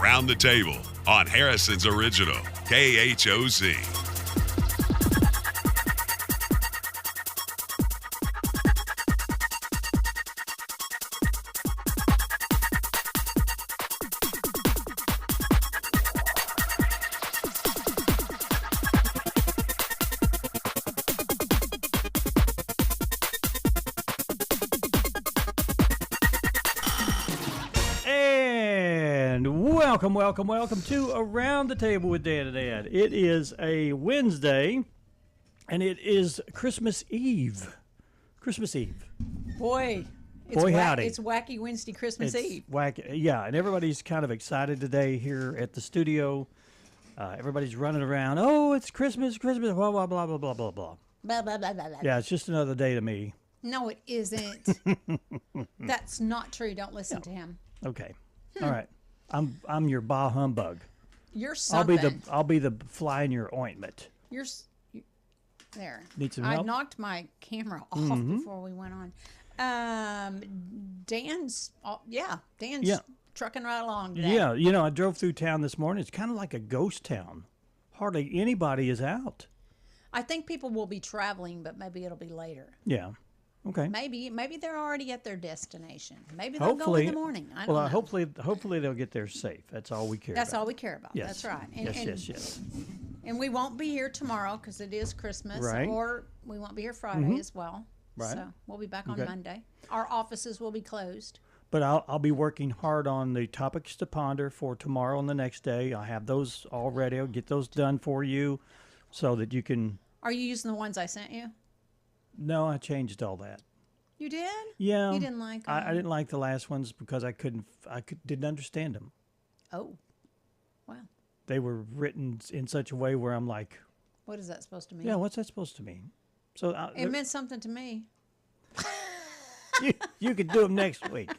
Around the Table on Harrison's Original, KHOZ. Welcome to Around the Table with Dan and Ed. It is a Wednesday, and it is Christmas Eve. Boy, howdy. It's Wacky Wednesday, Christmas Eve. Wacky, yeah, and everybody's kind of excited today here at the studio. Everybody's running around. Oh, it's Christmas, blah, blah, blah, blah, blah, blah, blah. Blah, blah, blah, blah, blah. Yeah, it's just another day to me. No, it isn't. That's not true. Don't listen to him. Okay. All right. I'm your bah humbug. You're something. I'll be the fly in your ointment. There. Need some I help? knocked my camera off before we went on. Dan's trucking right along today. Yeah, I drove through town this morning. It's kind of like a ghost town. Hardly anybody is out. I think people will be traveling, but maybe it'll be later. Yeah. Okay. Maybe they're already at their destination. Maybe they'll go in the morning. I don't know. Hopefully they'll get there safe. That's all we care about. That's all we care about. Yes. That's right. Yes. And we won't be here tomorrow because it is Christmas. Right. Or we won't be here Friday as well. Right. So we'll be back on Monday. Our offices will be closed. But I'll be working hard on the topics to ponder for tomorrow and the next day. I have those all ready. I'll get those done for you so that you can... Are you using the ones I sent you? No, I changed all that. You did? Yeah. You didn't like them? I didn't like the last ones because I didn't understand them. Oh, wow. They were written in such a way where I'm like... What is that supposed to mean? Yeah, what's that supposed to mean? So it meant something to me. you could do them next week.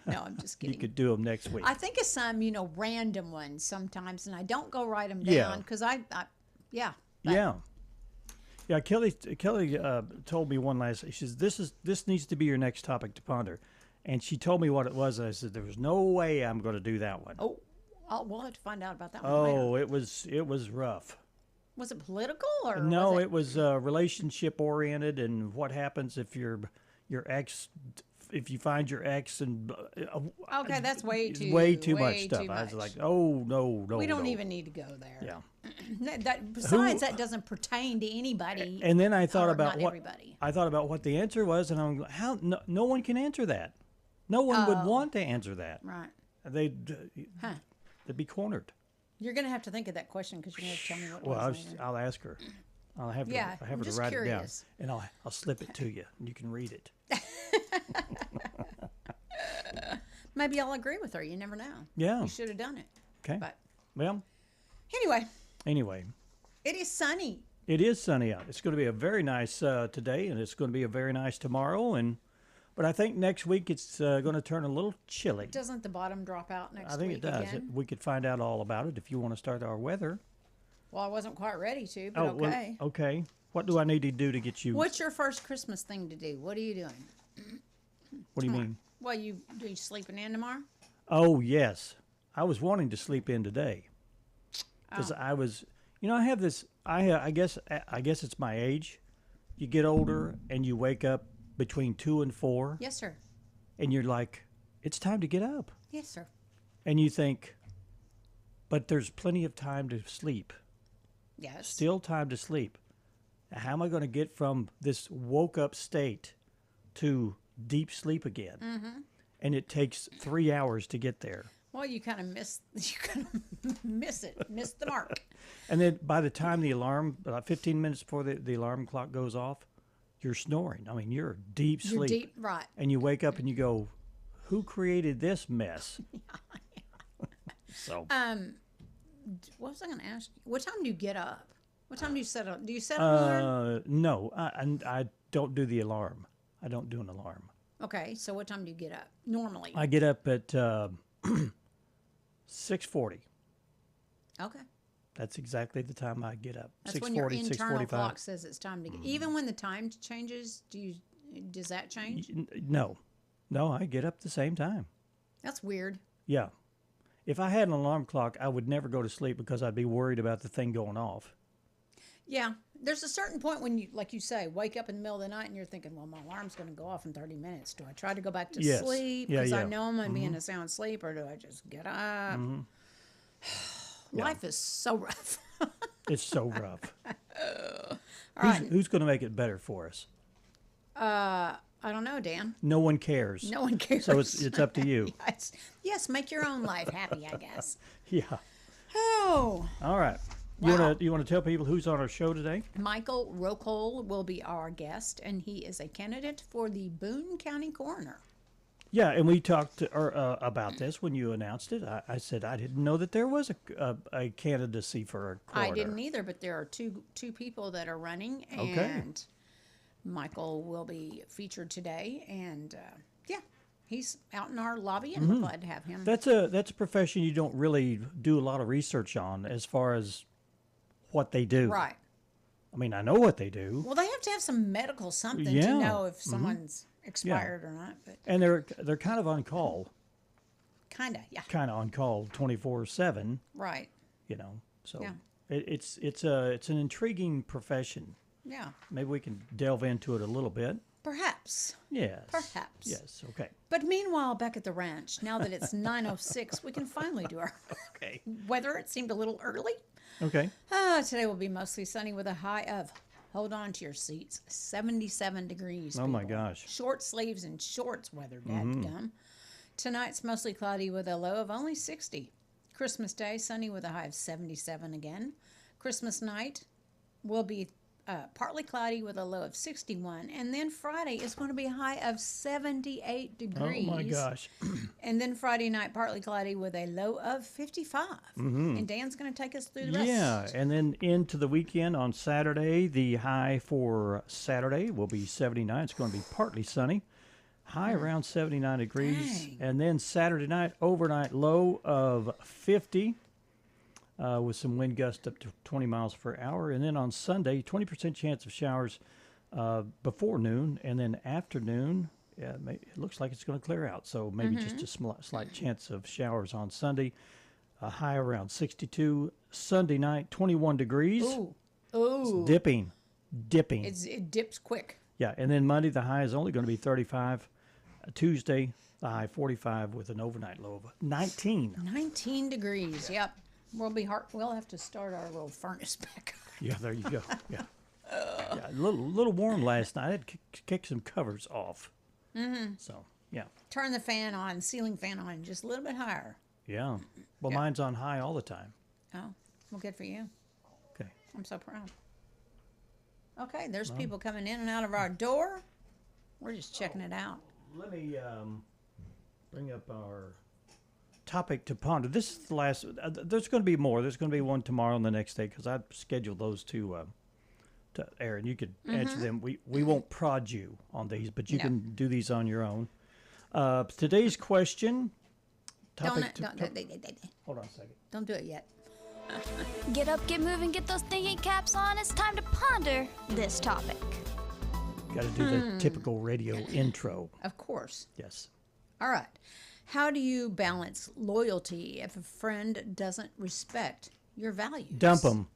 No, I'm just kidding. You could do them next week. I think of some, random ones sometimes, and I don't go write them down because Yeah. Kelly told me one last. She says this needs to be your next topic to ponder, and she told me what it was. And I said there was no way I'm going to do that one. Oh, we'll have to find out about that one. Oh, later. it was rough. Was it political or no? It was relationship oriented, and what happens if your ex. If you find your ex and okay, that's way too much stuff. I was like, oh no, we don't even need to go there. Yeah. Besides, that doesn't pertain to anybody. And then I thought about everybody. I thought about what the answer was, and I'm like, how? No one can answer that. No one would want to answer that. Right. They'd be cornered. You're going to have to think of that question because you're going to tell me what it was. I'll ask her. I'll have her to write curious. it down, and I'll slip it to you, and you can read it. Maybe I'll agree with her. You never know. Yeah. You should have done it. Okay. But Anyway. It is sunny. It is sunny out. It's going to be a very nice today, and it's going to be a very nice tomorrow. But I think next week it's going to turn a little chilly. Doesn't the bottom drop out next week? I think it does. Again? We could find out all about it if you want to start our weather. Well, I wasn't quite ready to, but okay. Well, okay. What do I need to do to get you? What's your first Christmas thing to do? What are you doing? What do you mean? Well, you sleeping in tomorrow? Oh, yes. I was wanting to sleep in today. Because I was, I have this, I guess it's my age. You get older and you wake up between 2 and 4. Yes, sir. And you're like, it's time to get up. Yes, sir. And you think, but there's plenty of time to sleep. Yes. Still time to sleep. Now, how am I going to get from this woke up state to deep sleep again? Mm-hmm. And it takes 3 hours to get there. Well, you kind of miss the mark. And then by the time the alarm, about 15 minutes before the alarm clock goes off, you're snoring. I mean, you're deep sleep. You're deep, right. And you wake up and you go, who created this mess? So. What was I going to ask you? What time do you get up? What time do you set up? Do you set an alarm? No, I don't do the alarm. I don't do an alarm. Okay, so what time do you get up normally? I get up at 6:40. Okay. That's exactly the time I get up. That's when your internal clock says it's time to get. Even when the time changes, does that change? No, I get up the same time. That's weird. Yeah. if I had an alarm clock, I would never go to sleep because I'd be worried about the thing going off. Yeah. There's a certain point when you, like you say, wake up in the middle of the night and you're thinking, well, my alarm's going to go off in 30 minutes. Do I try to go back to Yes. sleep Yeah, because I yeah. know I'm going to be in a sound sleep, or do I just get up? Life is so rough. It's so rough. All right. Who's going to make it better for us? I don't know, Dan. No one cares. No one cares. So it's up to you. Yes, make your own life happy, I guess. Yeah. Oh. All right. Wow. You want to tell people who's on our show today? Michael Rocole will be our guest, and he is a candidate for the Boone County Coroner. Yeah, and we talked about this when you announced it. I said I didn't know that there was a candidacy for a coroner. I didn't either, but there are two people that are running, and Okay. Michael will be featured today, and yeah, he's out in our lobby, and we're glad to have him. That's a profession you don't really do a lot of research on as far as what they do. Right. I mean, I know what they do, Well, they have to have some medical something Yeah. to know if someone's expired or not, but and they're kind of on call, kind of, yeah, 24/7. right, You know, so Yeah. it's an intriguing profession. yeah, Maybe we can delve into it a little bit. perhaps. Yes. Perhaps. Yes. Okay. But meanwhile, back at the ranch, now that it's 9:06, we can finally do our Okay. weather. It seemed a little early. Okay. Today will be mostly sunny with a high of, hold on to your seats, 77 degrees. Oh my people. gosh. Short sleeves and shorts weather, dadgum. Tonight's mostly cloudy with a low of only 60. Christmas Day, sunny with a high of 77 again. Christmas night will be partly cloudy with a low of 61. And then Friday is going to be a high of 78 degrees. Oh my gosh. And then Friday night, partly cloudy with a low of 55. And Dan's going to take us through the rest. Yeah, and then into the weekend on Saturday, the high for Saturday will be 79. It's going to be partly sunny. High around 79 degrees. Dang. And then Saturday night, overnight low of 50 with some wind gusts up to 20 miles per hour. And then on Sunday, 20% chance of showers before noon. And then afternoon, it looks like it's going to clear out. So maybe just a slight chance of showers on Sunday. A high around 62. Sunday night, 21 degrees. Ooh. Ooh. It's dipping. It dips quick. Yeah, and then Monday, the high is only going to be 35. Tuesday, the high 45 with an overnight low of 19. 19 degrees. Yep. We'll have to start our little furnace back. Yeah, there you go. Yeah. Yeah, a little warm last night. I had to kick some covers off. So, yeah. Turn the fan on, ceiling fan on, just a little bit higher. Yeah. Well, Yeah. mine's on high all the time. Oh, well, good for you. Okay. I'm so proud. Okay, there's people coming in and out of our door. We're just checking it out. Let me bring up our topic to ponder. This is the last. There's going to be more. There's going to be one tomorrow and the next day because I scheduled those to air, and you could answer them. We won't prod you on these, but you No. can do these on your own. Today's question. Don't Hold on a second. don't do it yet. Get up, get moving, get those thinking caps on. It's time to ponder this topic. Got to do the typical radio intro. Of course. Yes. All right. How do you balance loyalty if a friend doesn't respect your values? Dump them.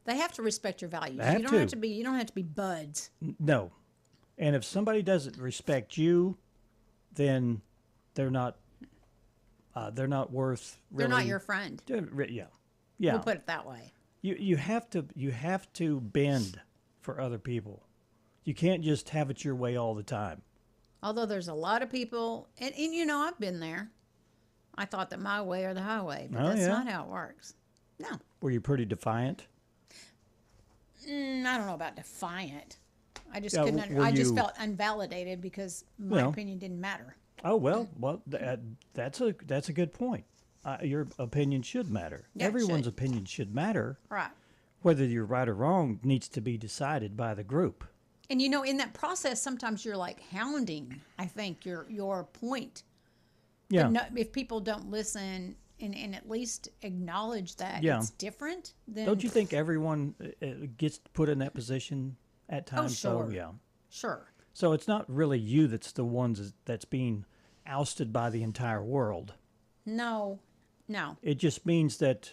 They have to respect your values. They have you don't to. have to be. You don't have to be buds. No. And if somebody doesn't respect you, then they're not worth. They're Really, not your friend. Yeah. Yeah. We'll put it that way. You have to bend for other people. You can't just have it your way all the time. Although there's a lot of people, and you know, I've been there. I thought that my way or the highway, but Oh, that's yeah. not how it works. No. Were you pretty defiant? I don't know about defiant. I just Yeah, couldn't. were I just you- felt invalidated because my Well- opinion didn't matter. Oh well, that's a good point. Your opinion should matter. Yeah, it Everyone's should. opinion should matter. Right. Whether you're right or wrong needs to be decided by the group. And you know, in that process, sometimes you're like hounding. I think your point. Yeah. But no, if people don't listen and at least acknowledge that Yeah. it's different, then Don't you think everyone gets put in that position at times? sure. So yeah. Sure. So it's not really you that's the ones that's being ousted by the entire world. No. It just means that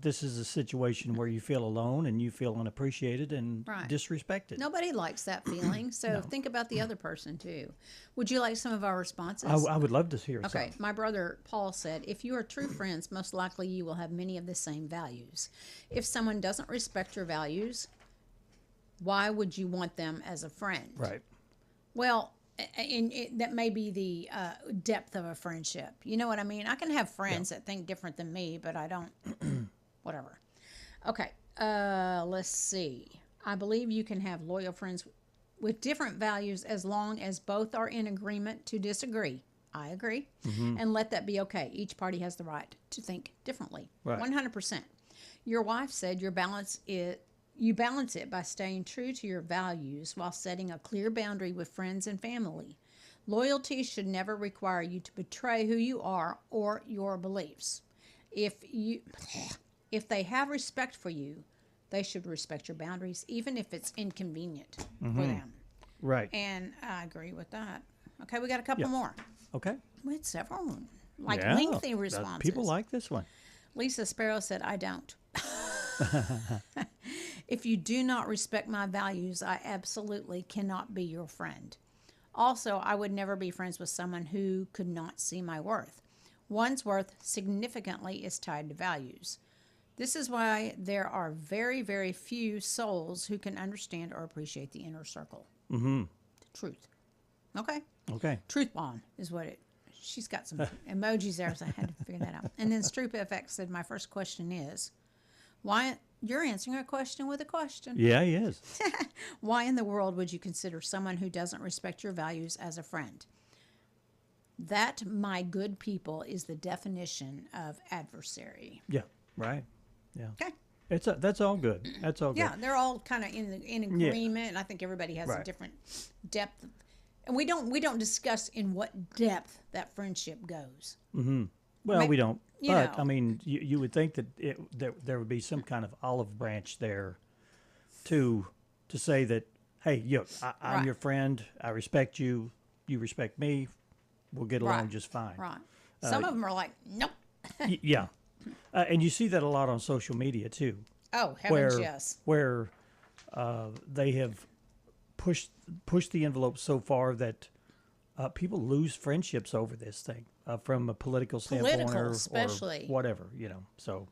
this is a situation where you feel alone and you feel unappreciated and Right. disrespected. Nobody likes that feeling. So think about the other person too. Would you like some of our responses? I would love to hear Okay, some. my brother Paul said, if you are true friends, most likely you will have many of the same values. If someone doesn't respect your values, why would you want them as a friend? Right. Well, that may be the depth of a friendship. You know what I mean? I can have friends that think different than me, but I don't. Whatever. Okay, let's see. I believe you can have loyal friends with different values as long as both are in agreement to disagree. I agree. And let that be okay. Each party has the right to think differently. Right. 100%. Your wife said you balance it by staying true to your values while setting a clear boundary with friends and family. Loyalty should never require you to betray who you are or your beliefs. If they have respect for you, they should respect your boundaries, even if it's inconvenient for them. Right. And I agree with that. Okay, we got a couple more. Okay. We had several, Yeah, lengthy responses. People like this one. Lisa Sparrow said, I don't. If you do not respect my values, I absolutely cannot be your friend. Also, I would never be friends with someone who could not see my worth. One's worth significantly is tied to values. This is why there are very, very few souls who can understand or appreciate the inner circle. The truth. Okay? Okay. Truth bomb is what it. She's got some emojis there, so I had to figure that out. And then Stroop FX said, my first question is, why? You're answering a question with a question. Yeah, he is. Why in the world would you consider someone who doesn't respect your values as a friend? That, my good people, is the definition of adversary. Yeah. Right. Yeah. Okay. That's all good. That's all good. Yeah, they're all kind of in agreement, and I think everybody has a Right. different depth. And we don't discuss in what depth that friendship goes. Well, we don't. But know. I mean, you would think that there would be some kind of olive branch there, to say that, hey, I'm Right. your friend. I respect you. You respect me. We'll get along Right. just fine. Right. Some of them are like, nope. Yeah, and you see that a lot on social media too. Oh, heavens, yes. Where they have pushed the envelope so far that people lose friendships over this thing from a political standpoint or especially. whatever, So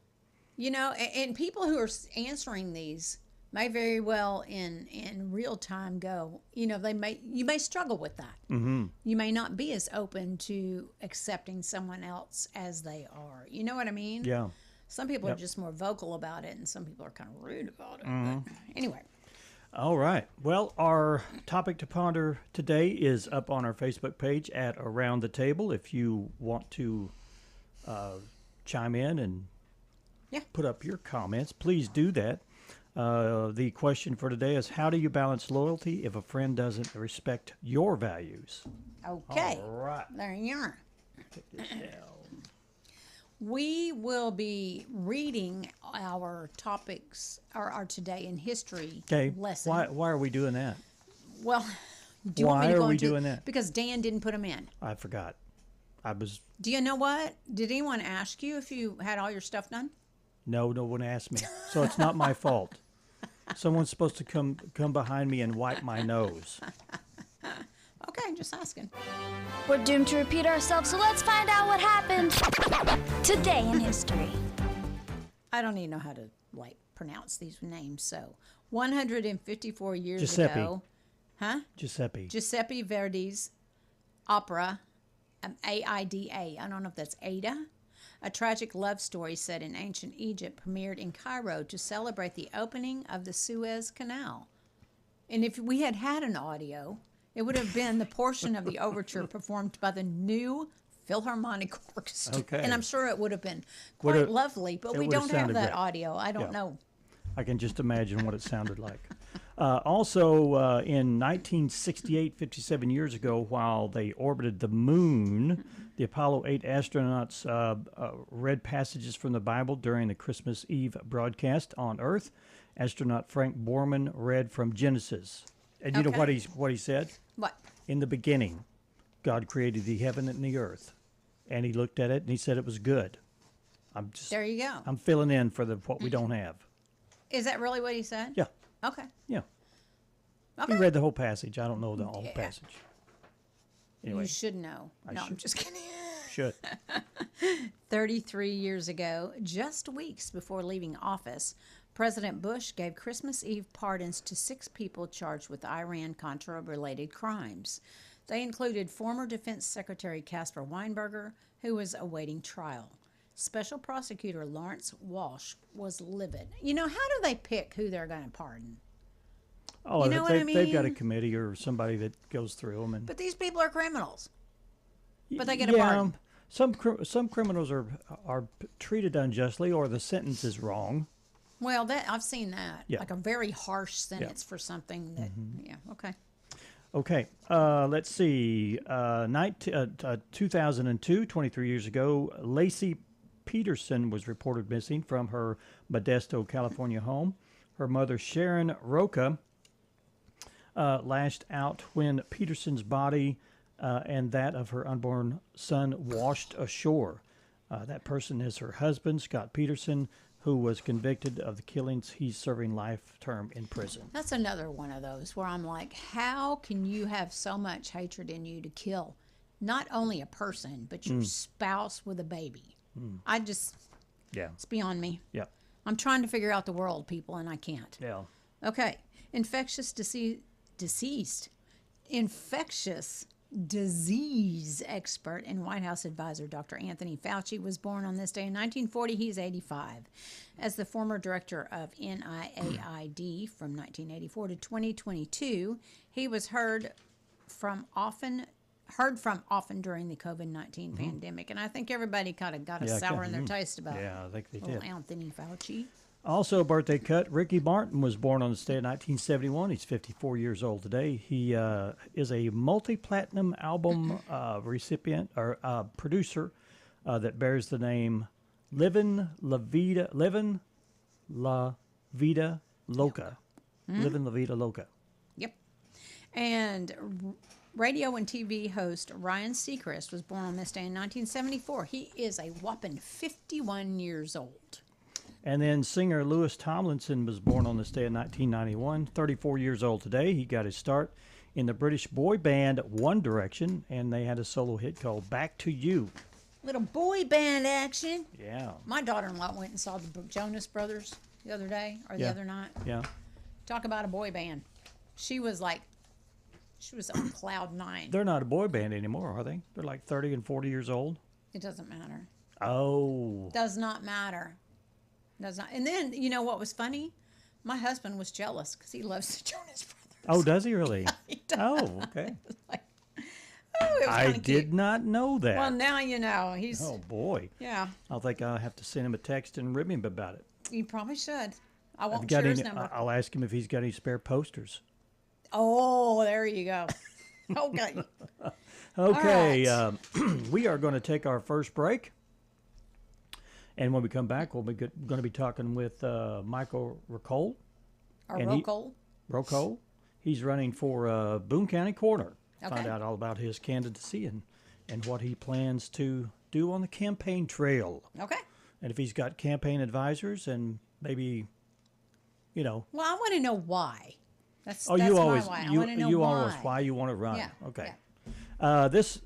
You know, and people who are answering these may very well in real time go, you may struggle with that. Mm-hmm. You may not be as open to accepting someone else as they are. You know what I mean? yeah. Some people are just more vocal about it, and some people are kind of rude about it. But anyway. All right. Well, our topic to ponder today is up on our Facebook page at Around the Table. If you want to chime in and put up your comments, please do that. The question for today is, how do you balance loyalty if a friend doesn't respect your values? Okay. All right. There you are. Take this down. We will be reading our topics, our Today in History lesson. Why are we doing that? Well, do you want me to Why go are we into doing that? Because Dan didn't put them in. I forgot. Do you know what? Did anyone ask you if you had all your stuff done? No one asked me. So it's not my fault. Someone's supposed to come behind me and wipe my nose. Okay, just asking. We're doomed to repeat ourselves, so let's find out what happened today in history. I don't even know how to pronounce these names. So, 154 years Giuseppe. ago, Giuseppe Verdi's opera, Aida. I don't know if that's Ada. A tragic love story set in ancient Egypt premiered in Cairo to celebrate the opening of the Suez Canal. And if we had an audio, it would have been the portion of the overture performed by the New Philharmonic Orchestra. Okay. And I'm sure it would have been quite lovely, but we don't have that great. audio. I don't know. I can just imagine what it sounded like. Also, in 1968, 57 years ago, while they orbited the moon, the Apollo 8 astronauts read passages from the Bible during the Christmas Eve broadcast on Earth. Astronaut Frank Borman read from Genesis. And you know what he said? What? In the beginning, God created the heaven and the earth. and he looked at it and he said it was good. There you go. I'm filling in for what we don't have. Is that really what he said? Yeah, Okay. yeah. Okay. He read the whole passage. I don't know the whole passage. Anyway, You should know. No, I'm should. just kidding. should. 33 years ago, just weeks before leaving office, President Bush gave Christmas Eve pardons to 6 people charged with Iran-Contra-related crimes. They included former Defense Secretary Caspar Weinberger, who was awaiting trial. Special Prosecutor Lawrence Walsh was livid. You know, how do they pick who they're going to pardon? Oh, You know what I they've got a mean? committee or somebody that goes through them, and But these people are criminals. But they get a yeah, pardon. some criminals are treated unjustly, or the sentence is wrong. Well, I've seen that. Yeah. Like a very harsh sentence for something that, yeah, okay. Okay, let's see. 2002, 23 years ago, Lacey Peterson was reported missing from her Modesto, California home. Her mother, Sharon Roca, lashed out when Peterson's body and that of her unborn son washed ashore. That person is her husband, Scott Peterson, who was convicted of the killings. He's serving life term in prison. That's another one of those where I'm like, how can you have so much hatred in you to kill not only a person, but your spouse with a baby? Yeah. It's beyond me. Yeah. I'm trying to figure out the world, people, and I can't. Yeah. Okay. Infectious disease expert and White House advisor Dr. Anthony Fauci was born on this day in 1940. He's 85. As the former director of NIAID from 1984 to 2022, he was heard from often during the COVID-19 pandemic. And I think everybody kind of got a sour in their taste about Yeah, I think they little did. Anthony Fauci. Also, birthday cut, Ricky Martin was born on this day in 1971. He's 54 years old today. He is a multi-platinum album recipient or producer that bears the name Livin' La Vida Loca. Livin' La Vida Loca. Yep. And radio and TV host Ryan Seacrest was born on this day in 1974. He is a whopping 51 years old. And then singer Louis Tomlinson was born on this day in 1991, 34 years old today. He got his start in the British boy band One Direction, and they had a solo hit called Back to You. Little boy band action. Yeah. My daughter-in-law went and saw the Jonas Brothers the other day, or the other night. Yeah. Talk about a boy band. She was on cloud 9. They're not a boy band anymore, are they? They're like 30 and 40 years old. It doesn't matter. Oh. Does not matter. Does not. And then, you know what was funny? My husband was jealous because he loves the Jonas Brothers. Oh, does he really? He does. Oh, okay. Like, it was I kinda did cute. not know that. Well, now you know. He's, Oh, boy. yeah, I'll think I'll have to send him a text and rib him about it. you probably should. I won't Got share his any, number. I'll ask him if he's got any spare posters. Oh, there you go. Okay. Okay, All we are going to take our first break. And when we come back, we'll be going to be talking with Michael Rocole. Or And Rocole. Rocole. He's running for Boone County Coroner. Okay. Find out all about his candidacy and what he plans to do on the campaign trail. Okay. And if he's got campaign advisors and maybe, Well, I want to know why. That's you my always why. I want to know you why. always why you want to run. Yeah, Okay. yeah. This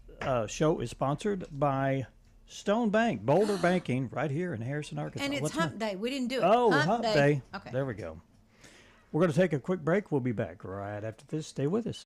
show is sponsored by Stone Bank, Boulder Banking, right here in Harrison, Arkansas. And it's What's hump day. We didn't do it. Oh, hump day. Okay. There we go. We're going to take a quick break. We'll be back right after this. Stay with us.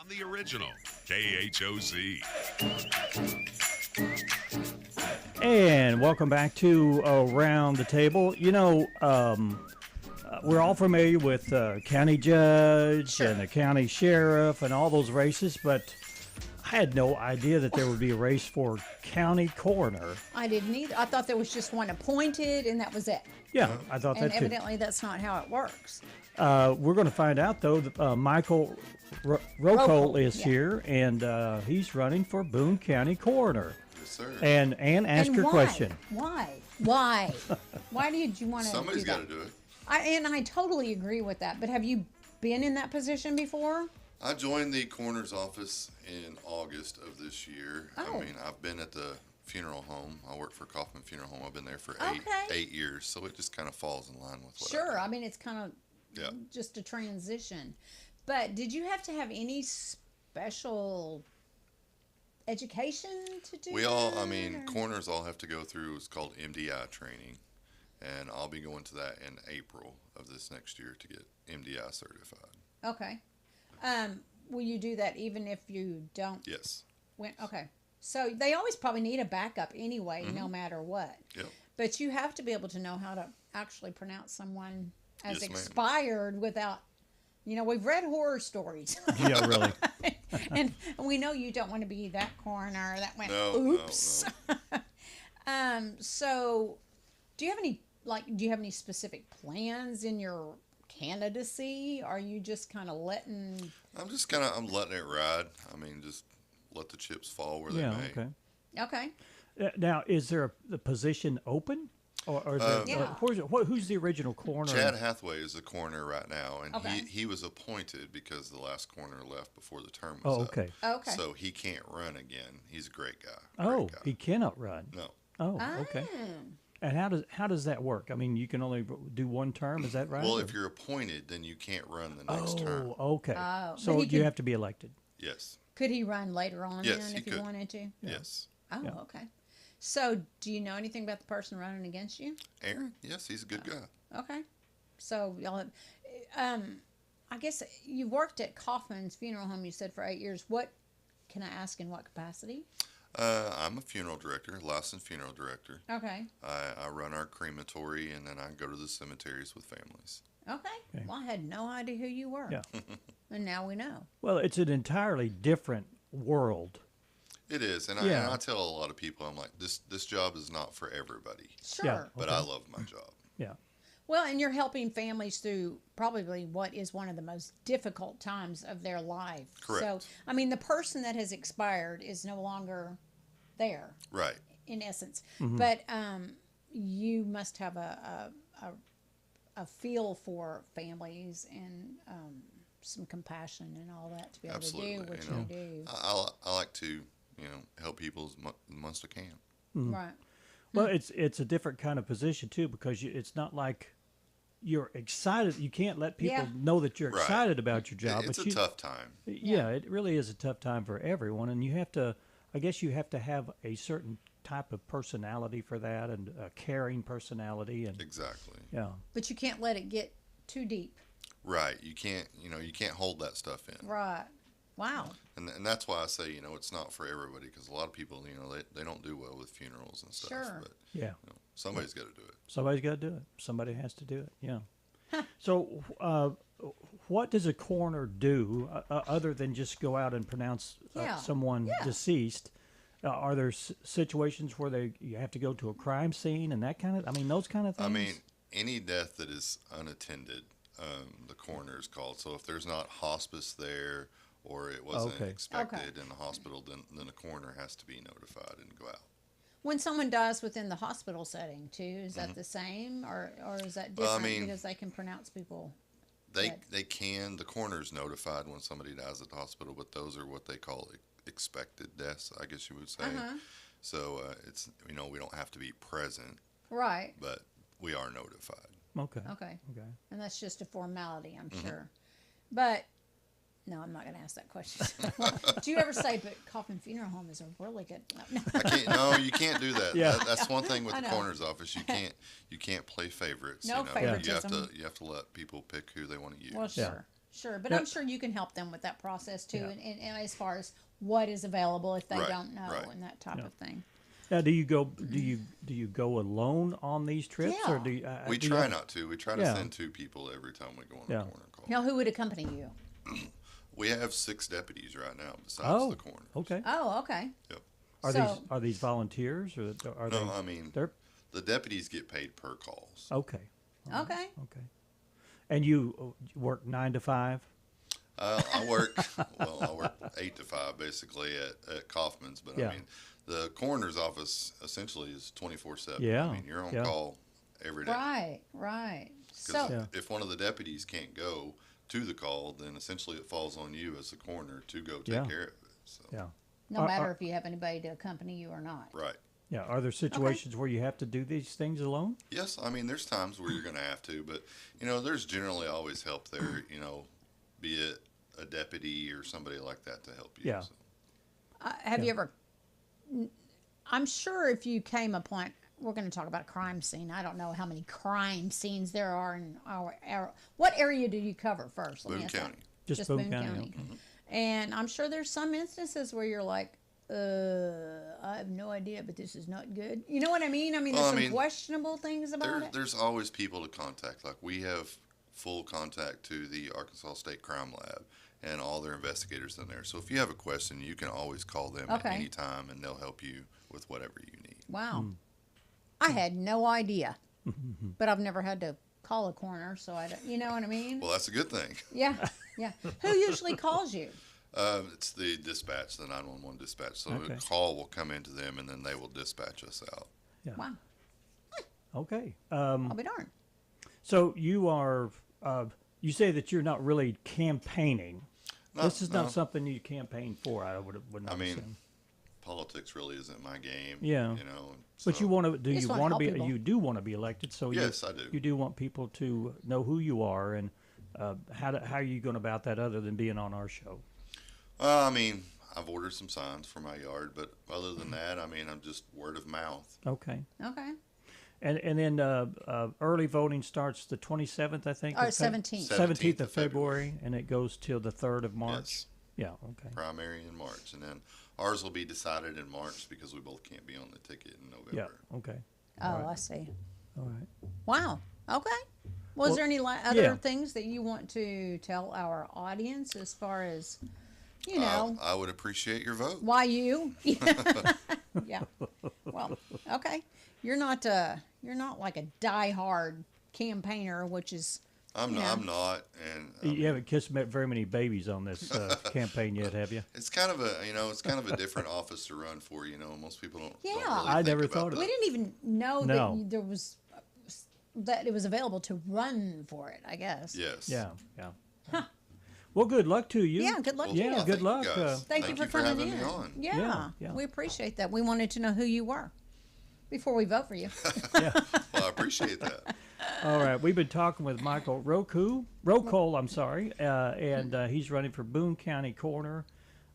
on the original KHOZ. And welcome back to Around the Table. You know, we're all familiar with county judge and the county sheriff and all those races, but I had no idea that there would be a race for county coroner. I didn't either. I thought there was just one appointed, and that was it. Yeah, I thought And that too. evidently, that's not how it works. We're going to find out, though. Michael Rocole Rocole, is yeah. here, and he's running for Boone County coroner. Yes, sir. And ask And your why? question. Why? Why did you want to Somebody's do that? got to do it. I totally agree with that. But have you been in that position before? I joined the coroner's office in August of this year. Oh. I mean, I've been at the funeral home. I work for Kaufman Funeral Home. I've been there for Okay. eight years, so it just kind of falls in line with what Sure. I I mean, it's kind of Yeah. just a transition. But did you have to have any special education to do We all, I that, mean, or- coroners all have to go through what's called MDI training, and I'll be going to that in April of this next year to get MDI certified. Okay. Will you do that even if you don't Yes. Okay. So they always probably need a backup anyway, no matter what. Yep. But you have to be able to know how to actually pronounce someone as Yes, ma'am. expired without, we've read horror stories. Yeah, really. and we know you don't want to be that coroner that went, No, oops. no. So do you have any specific plans in your candidacy? Are you just kind of letting... I'm letting it ride. I mean, just let the chips fall where Yeah, they may. okay. Okay. Now, is there the position open? Or is there, Yeah. who's the original coroner? Chad Hathaway is the coroner right now, and Okay. he was appointed because the last coroner left before the term was Oh, up. okay. Okay. So he can't run again. He's a great guy. Oh, Great guy. he cannot run. No. Oh, okay. And how does that work? I mean, you can only do one term. Is that right? Well, Or- if you're appointed, then you can't run the next term. Oh, okay. Oh, So but he you could- have to be elected. Yes. Could he run later on Yes, then he if he could. wanted to? Yes. Oh, Yeah. okay. So do you know anything about the person running against you? Aaron? Yes, he's a good guy. Okay. So y'all have, I guess you worked at Kaufman's Funeral Home, you said, for 8 years. What, can I ask, in what capacity? I'm a funeral director, licensed funeral director. Okay. I run our crematory, and then I go to the cemeteries with families. Okay. Well, I had no idea who you were. Yeah. And now we know. Well, it's an entirely different world. It is, and Yeah. I tell a lot of people, I'm like, this job is not for everybody, Sure. Yeah. but Okay. I love my job. Yeah. Well, and you're helping families through probably what is one of the most difficult times of their life. Correct. So, I mean, the person that has expired is no longer there, Right. in essence. But you must have a feel for families and some compassion and all that to be able Absolutely. to do what you know, you do. I like to, help people as much as I can. Right. Well, it's a different kind of position too, because it's not like you're excited. You can't let people Yeah. know that you're Right. excited about your job. It's but a tough time. Yeah, it really is a tough time for everyone, and you have to. I guess you have to have a certain type of personality for that, and a caring personality, and Exactly. yeah. But you can't let it get too deep. Right. You can't, you can't hold that stuff in. Right. Wow. And that's why I say, it's not for everybody, because a lot of people, they don't do well with funerals and stuff. Sure. But Yeah. somebody's got to do it. Somebody's got to do it. Somebody has to do it. Yeah. So, what does a coroner do other than just go out and pronounce Yeah. someone Yeah. deceased? Are there situations where you have to go to a crime scene and that kind of? I mean, those kind of things. I mean, any death that is unattended, the coroner is called. So if there's not hospice there, or it wasn't Okay. expected in the hospital, then the coroner has to be notified and go out. When someone dies within the hospital setting too, is that the same, or is that different Well, I mean, because they can pronounce people? They Good. they can. The coroner's notified when somebody dies at the hospital, but those are what they call expected deaths, I guess you would say. So it's we don't have to be present, Right. but we are notified. okay. Okay. Okay. And that's just a formality, I'm sure. But no, I'm not going to ask that question. Do you ever say, but Kaufman Funeral Home is a really good... No. I can't. No, you can't do that. Yeah. That's one thing with I the know. coroner's office. You can't play favorites. No You have favoritism. to let people pick who they want to use. Well, Yeah. sure. Sure, but Yeah. I'm sure you can help them with that process too, Yeah. and as far as what is available if they Right, don't know right. and that type of thing. Now, do you go alone on these trips, or Yeah. do you, We do you try have- not to. We try to Yeah. send 2 people every time we go on Yeah. a coroner call. Now, who would accompany you? We have 6 deputies right now besides Oh, the coroner. okay. Oh, okay. Yep. Are these volunteers, or are No, they? I mean, They're the deputies get paid per calls. okay. Okay. Okay. And you work 9 to 5? I work, I work 8 to 5 basically at Kaufman's, but Yeah. I mean, the coroner's office essentially is 24/7. Yeah, I mean, you're on yeah. call every day. Right, right. 'Cause So, Yeah. if one of the deputies can't go to the call, then essentially it falls on you as the coroner to go take Yeah. care of it. So, Yeah. no Are- matter are- if you have anybody to accompany you or not. right. Yeah. Are there situations where you have to do these things alone? Yes, I mean, there's times where you're going to have to, but, there's generally always help there, be it a deputy or somebody like that to help you. Yeah. So. Have you ever? I'm sure if you came upon, we're going to talk about a crime scene. I don't know how many crime scenes there are in our what area do you cover first? Let me Boone ask that. County. Just Boone County, okay. And I'm sure there's some instances where you're like, I have no idea, but this is not good. You know what I mean? I mean, Well, there's I some mean, questionable things about it. There's always people to contact. Like, we have full contact to the Arkansas State Crime Lab and all their investigators in there. So if you have a question, you can always call them at Okay. any time, and they'll help you with whatever you need. Wow. I had no idea, but I've never had to call a coroner, so I don't, you know what I mean? Well, that's a good thing. Yeah, yeah. Who usually calls you? It's the dispatch, the 911 dispatch. So Okay. a call will come into them, and then they will dispatch us out. Yeah. Wow, Okay. I'll be darned. So you are. You say that you're not really campaigning. No, This is no. not something you campaign for. I would not I mean, assume. Politics really isn't my game. Yeah. But so- you want to? Do You you just wanna want to help be? people. You do want to be elected, so Yes, I do. You do want people to know who you are, and how are you going about that other than being on our show? I mean, I've ordered some signs for my yard, but other than that, I mean, I'm just word of mouth. Okay. Okay. And then early voting starts the 27th, I think. Or of Feb- 17th. 17th of 17th of February. February, and it goes till the 3rd of March. Yes, Yeah. Okay. primary in March, and then ours will be decided in March because we both can't be on the ticket in Yeah. November. Okay. Oh, All right. I see. All right. Wow. Okay. Was Well, there any other yeah. things that you want to tell our audience as far as, you know, I would appreciate your vote. why you? Yeah. Well, okay. You're not like a diehard campaigner, which is I'm Yeah. not, and You haven't kissed very many babies on this campaign yet, have you? it's kind of a different office to run for. Most people don't. Yeah. really I think never about thought of that. we didn't even know No. that there was that it was available to run for it. I guess. Yes. Yeah. Yeah. Well, good luck to you. Yeah. Good luck Well, to Yeah, you. thank good you luck, guys. Thank you for coming having in. me on. Yeah, Yeah, yeah. we appreciate that. We wanted to know who you were before we vote for you. Yeah. Well, I appreciate that. All right. We've been talking with Michael Rocole, I'm sorry, and he's running for Boone County Coroner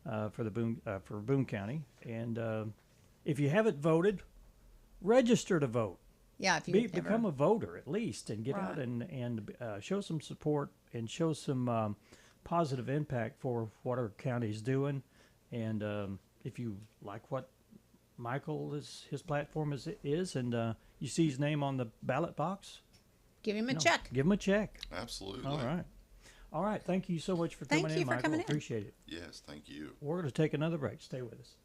for Boone County. And if you haven't voted, register to vote. Yeah, if you Become a voter at least, and get out Right. and show some support and show some positive impact for what our county's doing. And if you like what Michael his platform is, and you see his name on the ballot box, give him a check. give him a check. Absolutely. All right. Thank you so much for Thank coming you in, for Michael. coming in. Appreciate it. Yes, thank you. We're going to take another break. Stay with us.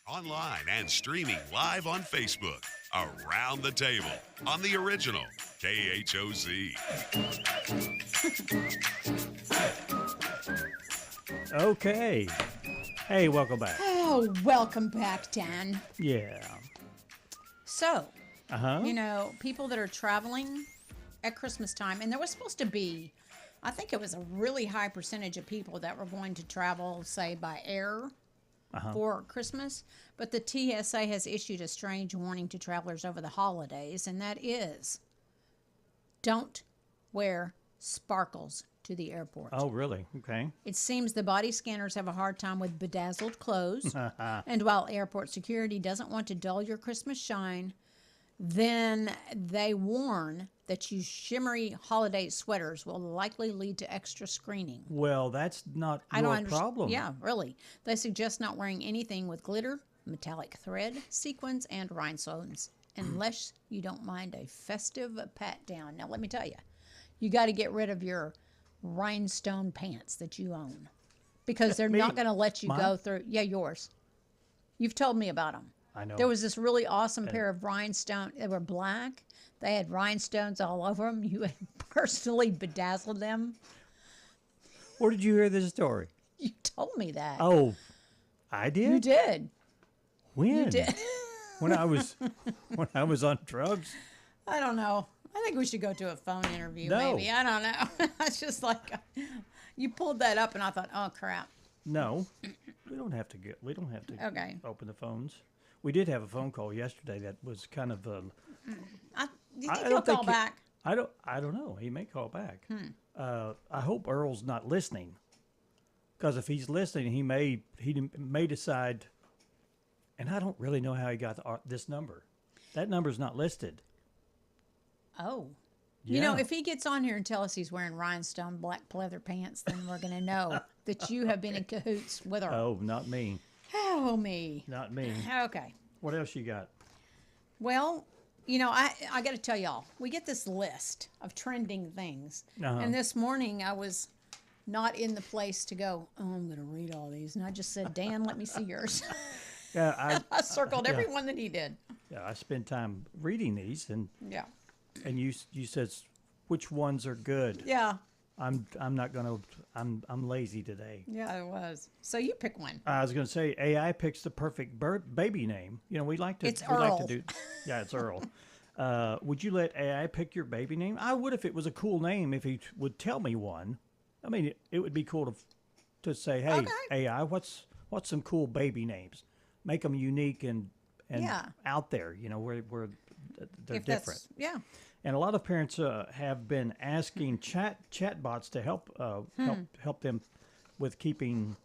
Online and streaming live on Facebook. Around the Table on the original KHOZ. Okay. Hey, welcome back. Oh, welcome back, Dan. Yeah. So, Uh-huh. you know, people that are traveling at Christmas time, and there was supposed to be, I think it was a really high percentage of people that were going to travel, say, by air for Christmas. But the TSA has issued a strange warning to travelers over the holidays, and that is don't wear sparkles to the airport. Oh, really? Okay. It seems the body scanners have a hard time with bedazzled clothes. And while airport security doesn't want to dull your Christmas shine, then they warn that you shimmery holiday sweaters will likely lead to extra screening. Well, that's not I don't your understand. problem. Yeah, really. They suggest not wearing anything with glitter, metallic thread, sequins, and rhinestones, unless you don't mind a festive pat down. Now, let me tell you, you got to get rid of your rhinestone pants that you own, because they're Me? not going to let you Mine? go through. Yeah, yours. You've told me about them. I know. There was this really awesome pair of rhinestone. They were black. They had rhinestones all over them. You had personally bedazzled them. Where did you hear this story? You told me that. Oh, I did? You did. When? You did. when I was on drugs? I don't know. I think we should go to a phone interview, No. maybe. I don't know. It's just like you pulled that up, and I thought, oh crap. No. We don't have to Okay. open the phones. We did have a phone call yesterday that was kind of Do you I think don't he'll think call he- back? I don't know. He may call back. I hope Earl's not listening, because if he's listening, he may decide. And I don't really know how he got this number. That number's not listed. Oh. Yeah. You know, if he gets on here and tells us he's wearing rhinestone black leather pants, then we're going to know that you have been in cahoots with her. Oh, not me. Oh, me. Not me. Okay. What else you got? Well, you know, I got to tell y'all, we get this list of trending things. Uh-huh. And this morning I was not in the place to go, oh, I'm going to read all these. And I just said, Dan, let me see yours. Yeah, I circled every one that he did. I spend time reading these, and Yeah. you said which ones are good. Yeah. I'm not gonna. I'm lazy today. Yeah, it was. So you pick one. I was gonna say AI picks the perfect baby name. You know, we like to. It's we like Earl. to do. Yeah, it's Earl. Would you let AI pick your baby name? I would if it was a cool name. If he would tell me one. I mean, it would be cool to say, hey, Okay. AI, what's some cool baby names? Make them unique and Yeah. out there. You know, where they're If different. that's, yeah. And a lot of parents have been asking chatbots to help them with keeping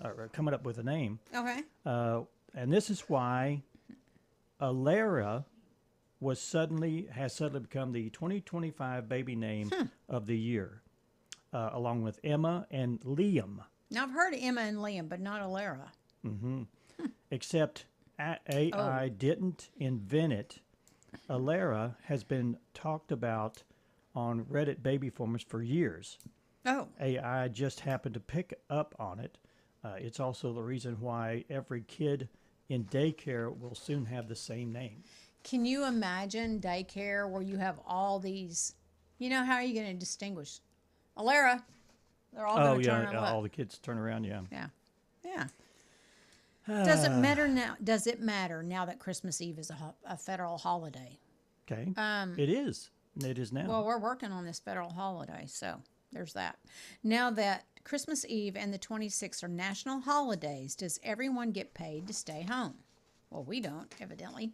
or coming up with a name. Okay. And this is why Alara has suddenly become the 2025 baby name of the year, along with Emma and Liam. Now, I've heard of Emma and Liam, but not Alara. Except AI didn't invent it. Alara has been talked about on Reddit baby forums for years. Oh. AI just happened to pick up on it. It's also the reason why every kid in daycare will soon have the same name. Can you imagine daycare where you have all these? You know, how are you going to distinguish? Alara. They're all going to turn and look. all the kids turn around, yeah. Yeah. Yeah. Does it matter now? Does it matter now that Christmas Eve is a federal holiday? Okay. It is. It is now. Well, we're working on this federal holiday, so there's that. Now that Christmas Eve and the 26th are national holidays, does everyone get paid to stay home? Well, we don't, evidently.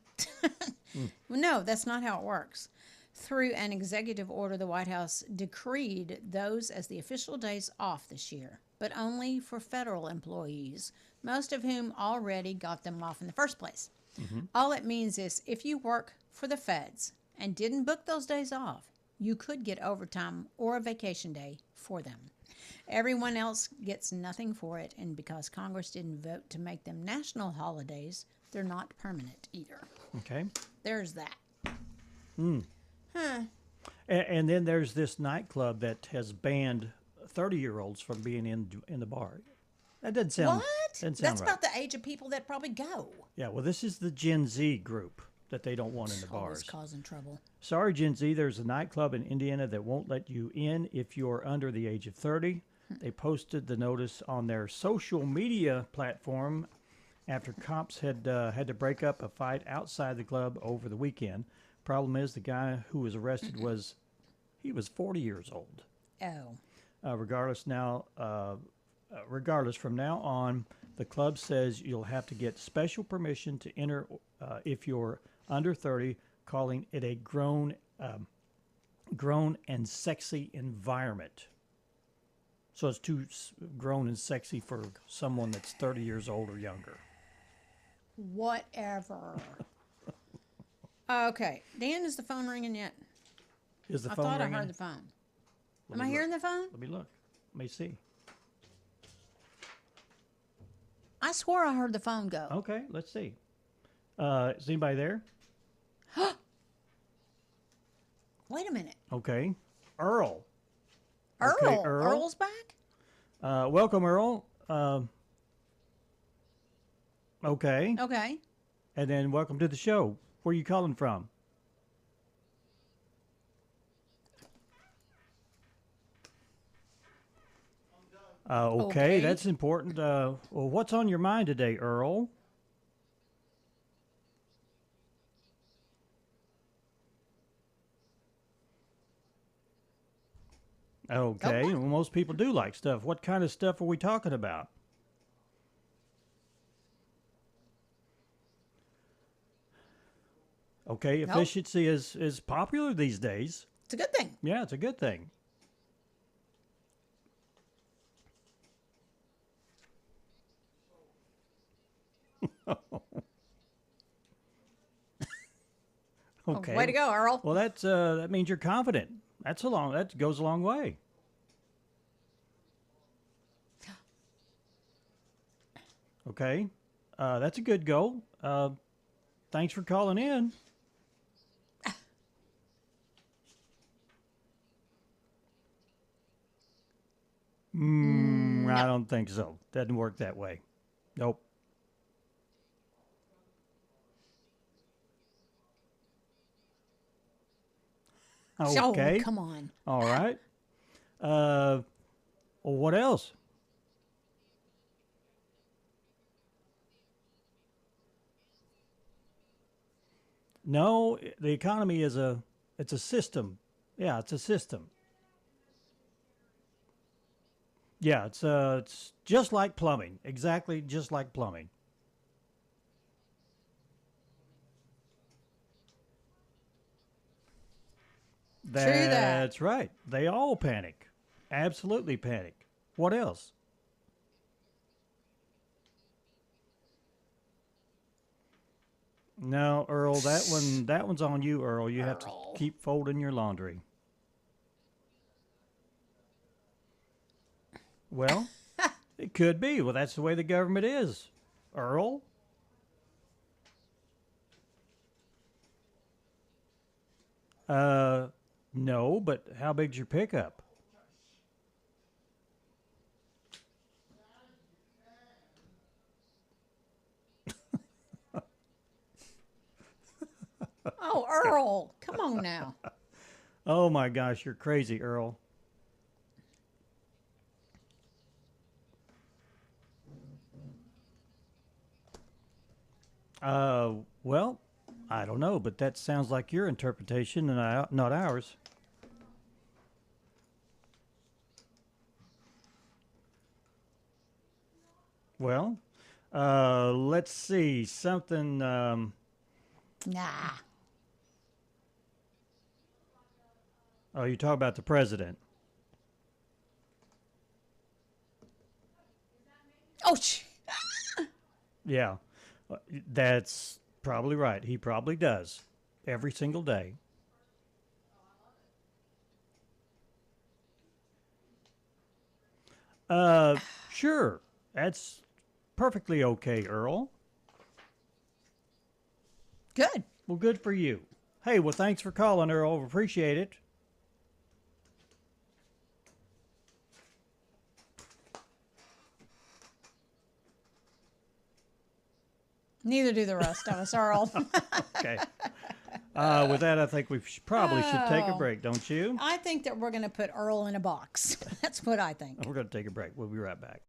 Well, no, that's not how it works. Through an executive order, the White House decreed those as the official days off this year, but only for federal employees, most of whom already got them off in the first place. All it means is if you work for the feds and didn't book those days off, you could get overtime or a vacation day for them. Everyone else gets nothing for it, and because Congress didn't vote to make them national holidays, they're not permanent either. Okay. There's that. And then there's this nightclub that has banned 30-year-olds from being in the bar. That doesn't sound. What? Doesn't sound That's right. about the age of people that probably go. Yeah, well, this is the Gen Z group that they don't want in the Always bars. causing trouble. Sorry, Gen Z, there's a nightclub in Indiana that won't let you in if you're under the age of 30. They posted the notice on their social media platform after cops had to break up a fight outside the club over the weekend. Problem is, the guy who was arrested was 40 years old. Oh. Regardless, from now on, the club says you'll have to get special permission to enter if you're under 30, calling it a grown and sexy environment. So it's too grown and sexy for someone that's 30 years old or younger. Whatever. Okay. Dan, is the phone ringing yet? Is the I phone thought ringing? I heard the phone. Let Am I me hearing look. the phone? Let me look. Let me see. I swore I heard the phone go. Okay, let's see. Is anybody there? Wait a minute. Okay. Earl. Earl. Okay, Earl. Earl's back? Welcome, Earl. Okay. Okay. And then welcome to the show. Where are you calling from? Okay, Okay. that's important. Well, what's on your mind today, Earl? Okay, Okay. well, most people do like stuff. What kind of stuff are we talking about? Okay, Nope. efficiency is popular these days. It's a good thing. Yeah, it's a good thing. Okay. Way to go, Earl. Well, that means you're confident. That goes a long way. Okay, that's a good goal. Thanks for calling in. I don't think so. Doesn't work that way. Nope. Okay. Oh, come on. All right. Well, what else? No, the economy it's a system. Yeah, it's a system. Yeah, it's just like plumbing. Exactly just like plumbing. that. That's right. They all panic. Absolutely panic. What else? No, Earl, that one's on you, Earl. You have to Earl. keep folding your laundry. Well, it could be. Well, that's the way the government is. Earl? No, but how big's your pickup? Oh, Earl. Come on now. Oh my gosh, you're crazy, Earl. Well, I don't know, but that sounds like your interpretation and not ours. Well, let's see something. Nah. Oh, you talk about the president. Oh, Yeah, that's probably right. He probably does every single day. Sure. That's perfectly okay, Earl. good. Well, good for you. Hey, well, thanks for calling, Earl. Appreciate it. Neither do the rest of us, Earl. Okay. With that, I think we probably should take a break, don't you? I think that we're going to put Earl in a box. That's what I think. We're going to take a break. We'll be right back.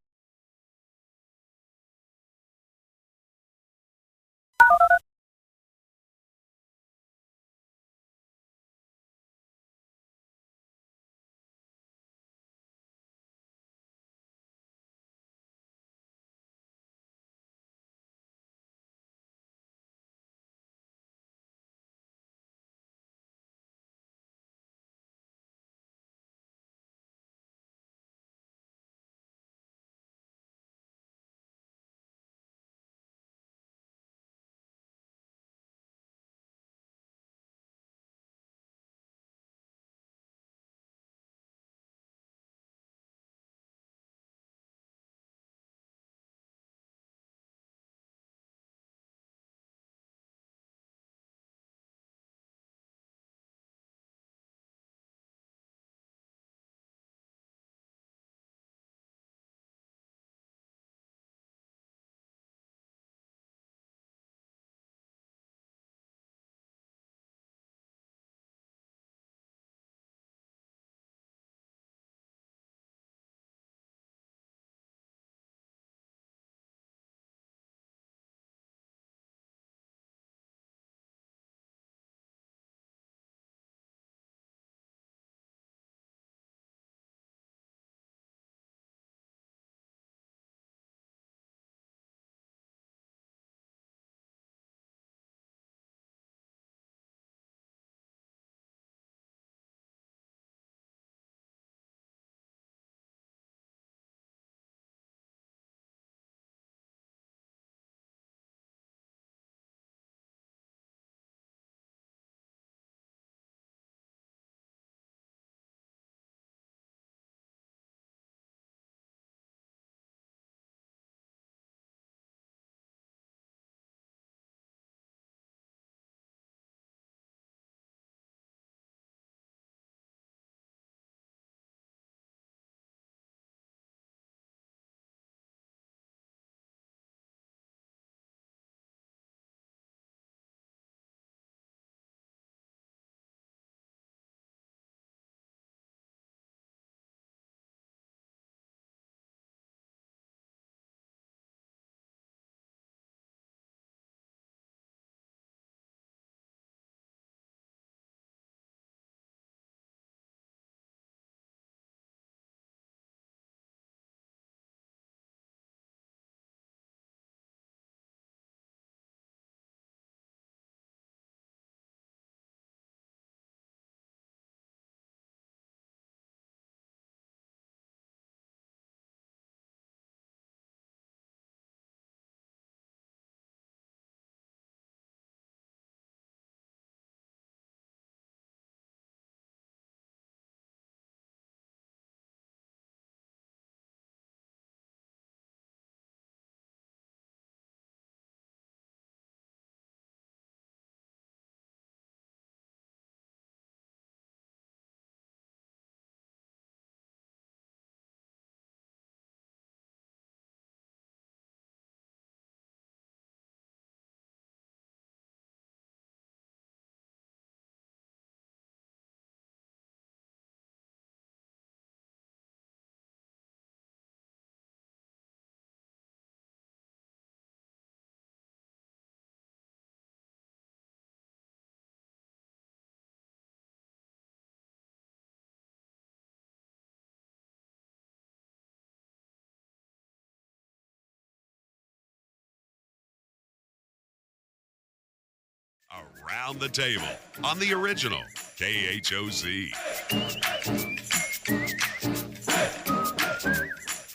Around the Table on the original KHOC.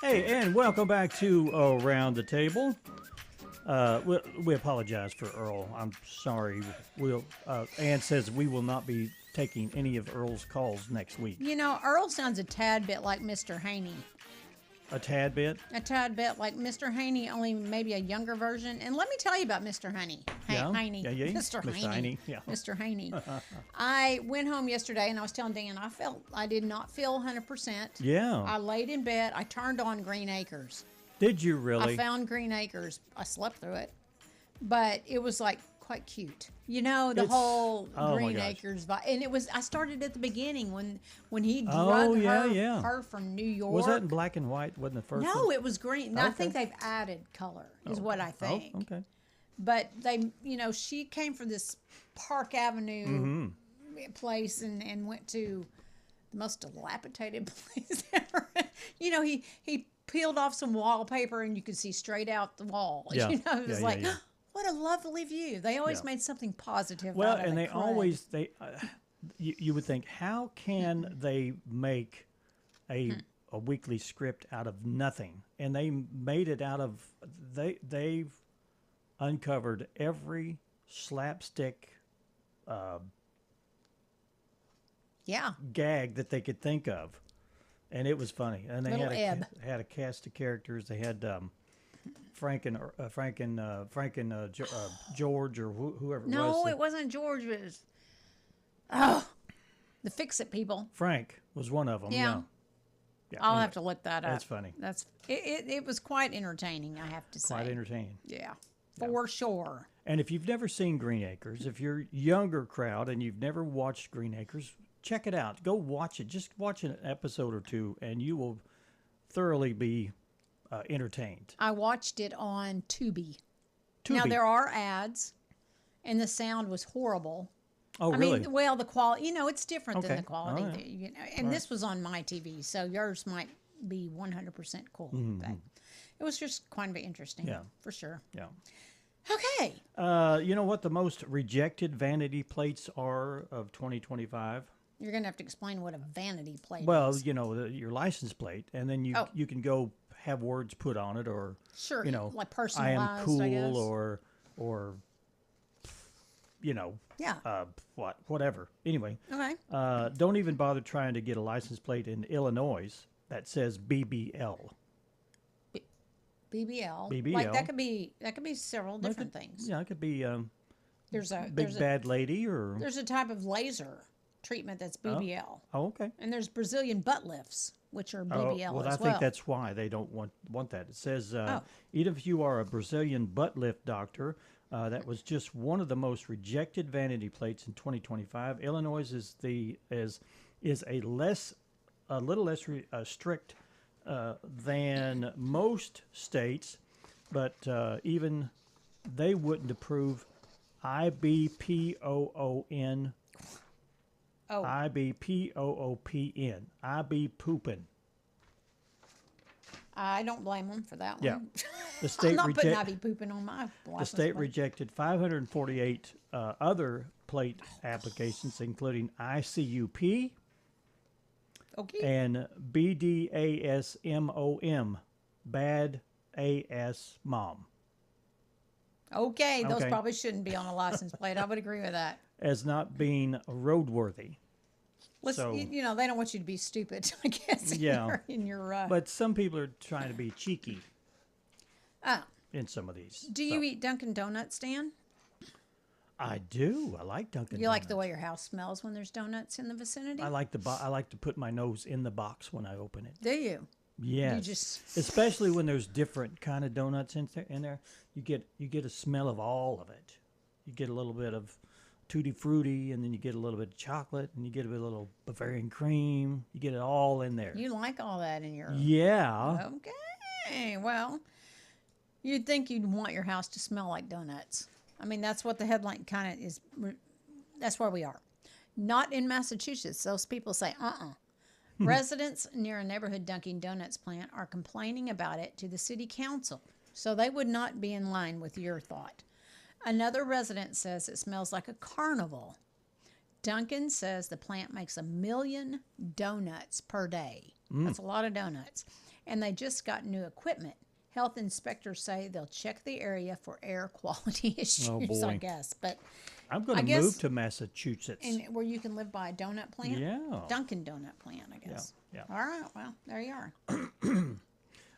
Hey, and welcome back to Around the Table. We apologize for Earl. I'm sorry. Ann says we will not be taking any of Earl's calls next week. You know, Earl sounds a tad bit like Mr. Haney. A tad bit? A tad bit like Mr. Haney, only maybe a younger version. And let me tell you about Mr. Haney. Haney. Yeah. Mr. Mr. Haney. Yeah. Mr. Haney. I went home yesterday and I was telling Dan I did not feel 100%. Yeah. I laid in bed. I turned on Green Acres. Did you really? I found Green Acres. I slept through it. but it was like quite cute. You know, the It's- whole oh my Green gosh. Acres vibe. And it was, I started at the beginning when he Oh, drug yeah. her from New York. Was that in black and white? Wasn't the first No, one? it was green. I think Okay. they've added color, is what I think. Oh, okay. But they, you know, she came from this Park Avenue place and went to the most dilapidated place ever. You know, he peeled off some wallpaper and you could see straight out the wall. Yeah. You know, it was Yeah, like, yeah. what a lovely view. They always Yeah. made something positive. Well, out of and the they crud. always you would think, how can they make a weekly script out of nothing? And they made it out of they've uncovered every slapstick Yeah. gag that they could think of, and it was funny. And they Little had Eb. had a cast of characters. They had Frank and George or whoever No, was. it wasn't George. It was, the Fix-It people. Frank was one of them. Yeah. Yeah, I'll anyway, have to look that up. That's funny. It was quite entertaining, I have to say. Quite entertaining. Yeah, for sure. And if you've never seen Green Acres, if you're a younger crowd and you've never watched Green Acres, check it out. Go watch it. Just watch an episode or two, and you will thoroughly be entertained. I watched it on Tubi. Tubi. Now there are ads, and the sound was horrible. Oh, I really? mean, well, the quality, you know, it's different than Okay. the quality. All right. That, you know, and this was on my TV, so yours might be 100% cool. But it was just kind of interesting, Yeah. for sure. Yeah. Okay. You know what the most rejected vanity plates are of 2025? You're going to have to explain what a vanity plate Well, is. you know, your license plate, and then you Oh. you can go have words put on it, or Sure, you know, like I personalized, am cool, I guess. or you know, Yeah. whatever. Anyway, Okay. don't even bother trying to get a license plate in Illinois that says BBL. BBL. BBL. Like that could be several different things. Yeah, it could be There's a big bad lady, or there's a type of laser treatment that's BBL. oh, okay. And there's Brazilian butt lifts, which are BBL well, as I think that's why they don't want that. It says, even if you are a Brazilian butt lift doctor, that was just one of the most rejected vanity plates in 2025. Illinois is a little less strict than most states, but even they wouldn't approve IBPOON. Oh. IBPOOPN. IB poopin'. I don't blame them for that one. Yeah. The I'm state not putting IB pooping on my the license state plate. rejected 548 other plate applications, including ICUP Okay. and BDASMOM, bad ass mom, Okay, those Okay. probably shouldn't be on a license plate. I would agree with that. as not being roadworthy. Listen, So- you know, they don't want you to be stupid, I guess. Yeah. In your But some people are trying to be cheeky oh, in some of these. do you eat Dunkin' Donuts, Stan? I do. I like Dunkin' You like the Donuts. way your house smells when there's donuts in the vicinity? I like I like to put my nose in the box when I open it. Do you? Yes, just- especially when there's different kind of donuts in there. You get a smell of all of it. You get a little bit of tutti frutti, and then you get a little bit of chocolate, and you get a little Bavarian cream. You get it all in there. You like all that in your... Yeah. Okay, well, you'd think you'd want your house to smell like donuts. I mean, that's what the headline kind of is. That's where we are. Not in Massachusetts. Those people say, Residents near a neighborhood Dunkin' Donuts plant are complaining about it to the city council, so they would not be in line with your thought. Another resident says it smells like a carnival. Duncan says the plant makes 1 million donuts per day. That's a lot of donuts. And they just got new equipment. Health inspectors say they'll check the area for air quality issues, I boy. guess. But I'm going I to guess- move to Massachusetts. and where you can live by a donut plant? Yeah. Dunkin' Donut plant, I guess. yeah. All right, well, there you are.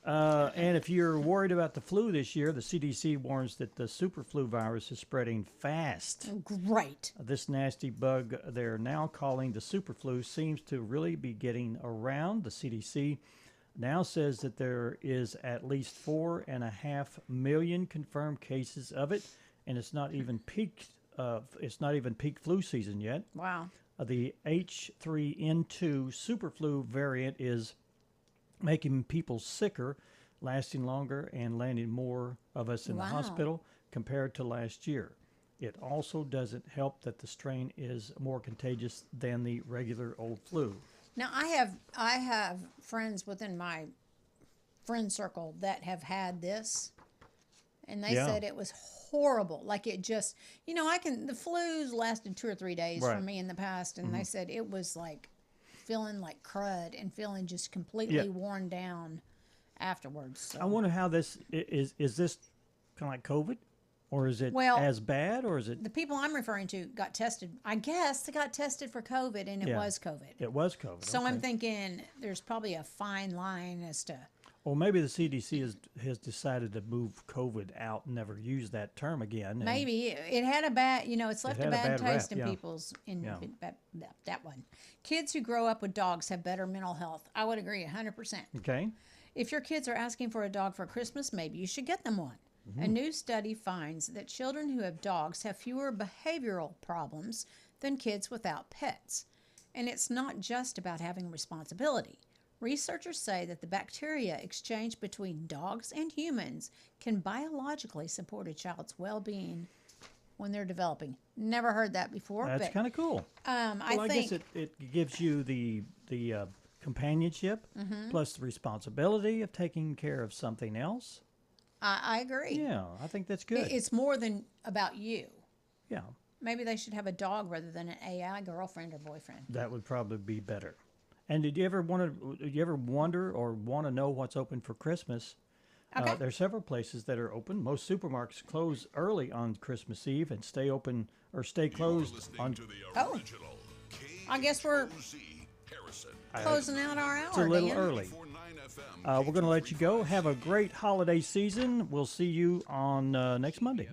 And if you're worried about the flu this year, the CDC warns that the super flu virus is spreading fast. Great. This nasty bug they're now calling the super flu seems to really be getting around. The CDC now says that there is at least 4.5 million confirmed cases of it, and it's not even peak. It's not even peak flu season yet. Wow. The H3N2 super flu variant is making people sicker, lasting longer, and landing more of us in the Wow. hospital compared to last year. It also doesn't help that the strain is more contagious than the regular old flu. Now I have friends within my friend circle that have had this, and they Yeah. said it was horrible. Like it just, the flu's lasted 2 or 3 days for Right. me in the past, and they said it was like feeling like crud and feeling just completely Yeah. worn down afterwards. So. I wonder how this is this kind of like COVID, or is it Well, as bad, or is it? The people I'm referring to got tested. I guess they got tested for COVID, and it Yeah. was COVID. It was COVID. So I'm okay. thinking there's probably a fine line as to. Well, maybe the CDC has decided to move COVID out and never use that term again. and- Maybe it had a bad, it's left had a a bad bad rap, taste in yeah. people's Yeah. that one. Kids who grow up with dogs have better mental health. I would agree 100%. Okay. If your kids are asking for a dog for Christmas, maybe you should get them one. Mm-hmm. A new study finds that children who have dogs have fewer behavioral problems than kids without pets. And it's not just about having responsibility. Researchers say that the bacteria exchanged between dogs and humans can biologically support a child's well-being when they're developing. Never heard that before. That's but kind of cool. I guess think it gives you the companionship Mm-hmm. plus the responsibility of taking care of something else. I agree. Yeah, I think that's good. It's more than about you. Yeah, Maybe they should have a dog rather than an AI girlfriend or boyfriend. that would probably be better. And did you ever wonder or want to know what's open for Christmas? Okay. There are several places that are open. Most supermarkets close early on Christmas Eve and stay open or stay closed Listening on. to the Oh. original I guess we're KHOZ Harrison. closing out our hour. It's a little Dan. early. 49 FM, We're going to let you go. Have a great holiday season. We'll see you on next Monday.